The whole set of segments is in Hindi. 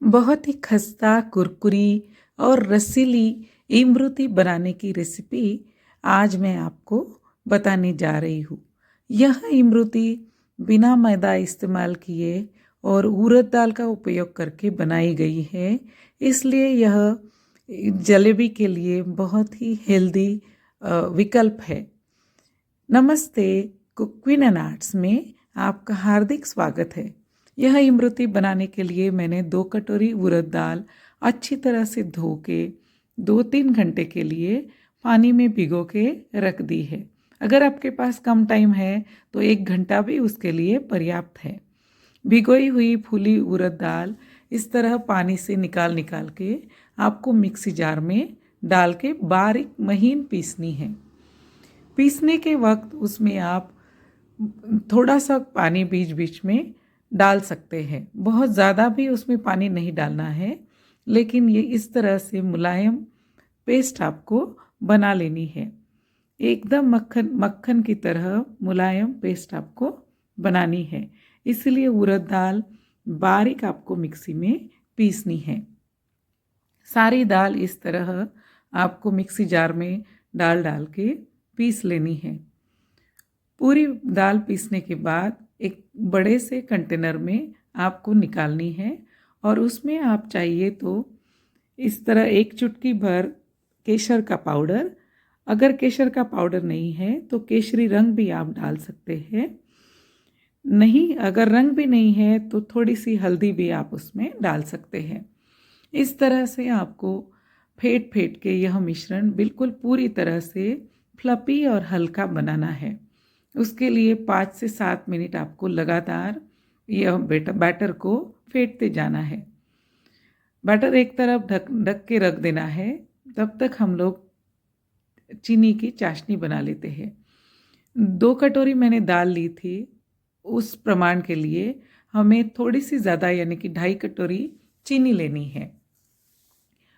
बहुत ही खस्ता, कुरकुरी और रसीली इमरती बनाने की रेसिपी आज मैं आपको बताने जा रही हूँ। यह इमरती बिना मैदा इस्तेमाल किए और उड़द दाल का उपयोग करके बनाई गई है, इसलिए यह जलेबी के लिए बहुत ही हेल्दी विकल्प है। नमस्ते, कुकिंग एंड आर्ट्स में आपका हार्दिक स्वागत है। यह इमरती बनाने के लिए मैंने 2 कटोरी उड़द दाल अच्छी तरह से धो के 2-3 घंटे के लिए पानी में भिगो के रख दी है। अगर आपके पास कम टाइम है तो 1 घंटा भी उसके लिए पर्याप्त है। भिगोई हुई फूली उड़द दाल इस तरह पानी से निकाल निकाल के आपको मिक्सी जार में डाल के बारीक महीन पीसनी है। पीसने के वक्त उसमें आप थोड़ा सा पानी बीच बीच में डाल सकते हैं। बहुत ज़्यादा भी उसमें पानी नहीं डालना है, लेकिन ये इस तरह से मुलायम पेस्ट आपको बना लेनी है। एकदम मक्खन मक्खन की तरह मुलायम पेस्ट आपको बनानी है। इसलिए उड़द दाल बारीक आपको मिक्सी में पीसनी है। सारी दाल इस तरह आपको मिक्सी जार में डाल डाल के पीस लेनी है। पूरी दाल पीसने के बाद एक बड़े से कंटेनर में आपको निकालनी है और उसमें आप चाहिए तो इस तरह 1 चुटकी भर केसर का पाउडर, अगर केसर का पाउडर नहीं है तो केसरी रंग भी आप डाल सकते हैं। नहीं, अगर रंग भी नहीं है तो थोड़ी सी हल्दी भी आप उसमें डाल सकते हैं। इस तरह से आपको फेंट फेंट के यह मिश्रण बिल्कुल पूरी तरह से फ्लफी और हल्का बनाना है। उसके लिए 5 से 7 मिनट आपको लगातार यह बैटर को फेंटते जाना है। बैटर एक तरफ ढक के रख देना है। तब तक हम लोग चीनी की चाशनी बना लेते हैं। 2 कटोरी मैंने दाल ली थी, उस प्रमाण के लिए हमें थोड़ी सी ज़्यादा यानी कि 2.5 कटोरी चीनी लेनी है।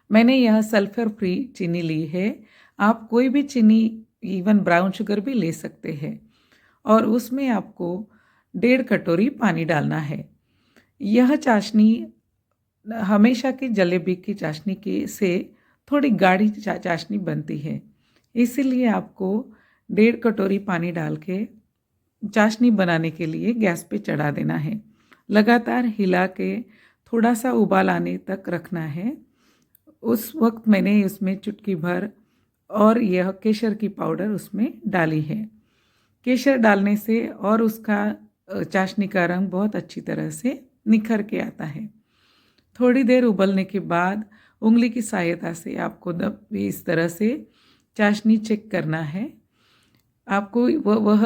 मैंने यह सल्फर फ्री चीनी ली है। आप कोई भी चीनी, इवन ब्राउन शुगर भी ले सकते हैं। और उसमें आपको 1.5 कटोरी पानी डालना है। यह चाशनी हमेशा की जलेबी की चाशनी के से थोड़ी गाढ़ी चाशनी बनती है, इसीलिए आपको 1.5 कटोरी पानी डाल के चाशनी बनाने के लिए गैस पे चढ़ा देना है। लगातार हिला के थोड़ा सा उबाल आने तक रखना है। उस वक्त मैंने उसमें चुटकी भर और यह केसर की पाउडर उसमें डाली है। केसर डालने से और उसका चाशनी का रंग बहुत अच्छी तरह से निखर के आता है। थोड़ी देर उबलने के बाद उंगली की सहायता से आपको इस तरह से चाशनी चेक करना है। आपको वह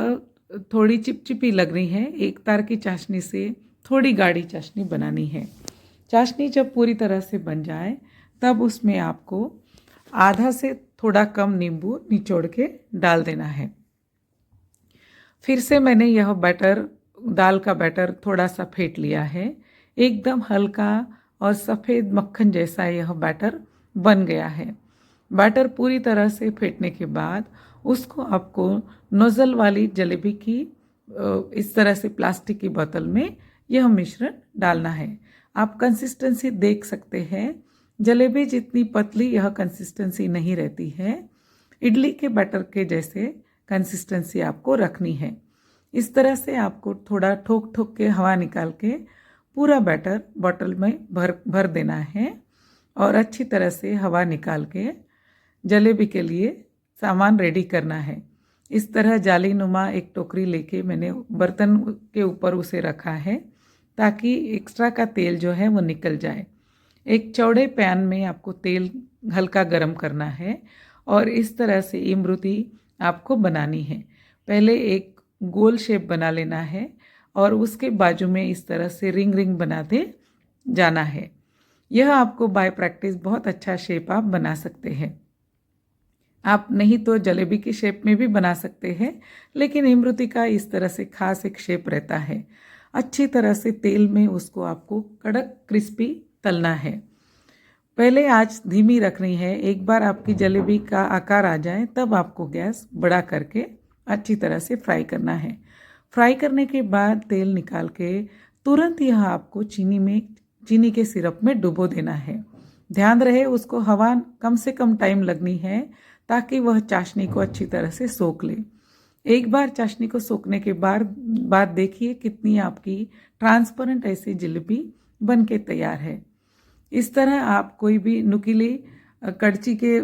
थोड़ी चिपचिपी लग रही है। एक तार की चाशनी से थोड़ी गाढ़ी चाशनी बनानी है। चाशनी जब पूरी तरह से बन जाए तब उसमें आपको आधा से थोड़ा कम नींबू निचोड़ के डाल देना है। फिर से मैंने यह दाल का बैटर थोड़ा सा फेंट लिया है। एकदम हल्का और सफ़ेद मक्खन जैसा यह बैटर बन गया है। बैटर पूरी तरह से फेंटने के बाद उसको आपको नोज़ल वाली जलेबी की इस तरह से प्लास्टिक की बोतल में यह मिश्रण डालना है। आप कंसिस्टेंसी देख सकते हैं। जलेबी जितनी पतली यह कंसिस्टेंसी नहीं रहती है। इडली के बैटर के जैसे कंसिस्टेंसी आपको रखनी है। इस तरह से आपको थोड़ा ठोक ठोक के हवा निकाल के पूरा बैटर बॉटल में भर देना है और अच्छी तरह से हवा निकाल के जलेबी के लिए सामान रेडी करना है। इस तरह जाली नुमा एक टोकरी लेके मैंने बर्तन के ऊपर उसे रखा है ताकि एक्स्ट्रा का तेल जो है वो निकल जाए। एक चौड़े पैन में आपको तेल हल्का गरम करना है और इस तरह से इमरती आपको बनानी है। पहले एक गोल शेप बना लेना है और उसके बाजू में इस तरह से रिंग रिंग बनाते जाना है। यह आपको बाय प्रैक्टिस बहुत अच्छा शेप आप बना सकते हैं। आप नहीं तो जलेबी की शेप में भी बना सकते हैं, लेकिन इमरती का इस तरह से खास एक शेप रहता है। अच्छी तरह से तेल में उसको आपको कड़क क्रिस्पी तलना है। पहले आंच धीमी रखनी है। एक बार आपकी जलेबी का आकार आ जाए तब आपको गैस बड़ा करके अच्छी तरह से फ्राई करना है। फ्राई करने के बाद तेल निकाल के तुरंत यह आपको चीनी में चीनी के सिरप में डुबो देना है। ध्यान रहे उसको हवा कम से कम टाइम लगनी है ताकि वह चाशनी को अच्छी तरह से सोख ले। एक बार चाशनी को सोखने के बाद देखिए कितनी आपकी ट्रांसपेरेंट ऐसी जलेबी बन के तैयार है। इस तरह आप कोई भी नुकीली कड़ची के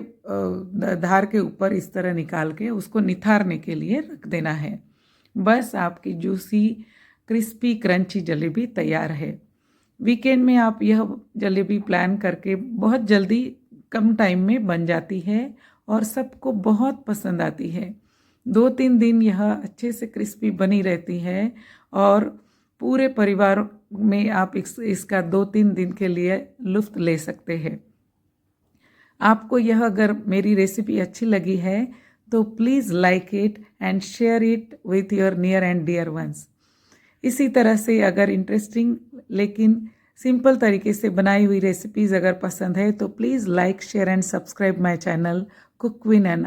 धार के ऊपर इस तरह निकाल के उसको निथारने के लिए रख देना है। बस आपकी जूसी क्रिस्पी क्रंची जलेबी तैयार है। वीकेंड में आप यह जलेबी प्लान करके बहुत जल्दी कम टाइम में बन जाती है और सबको बहुत पसंद आती है। 2-3 दिन यह अच्छे से क्रिस्पी बनी रहती है और पूरे परिवार में आप इसका 2-3 दिन के लिए लुत्फ़ ले सकते हैं। आपको यह अगर मेरी रेसिपी अच्छी लगी है तो please like it and share it with your near and dear ones. इसी तरह से अगर इंटरेस्टिंग लेकिन सिंपल तरीके से बनाई हुई रेसिपीज़ अगर पसंद है तो please like share and subscribe my channel cook win and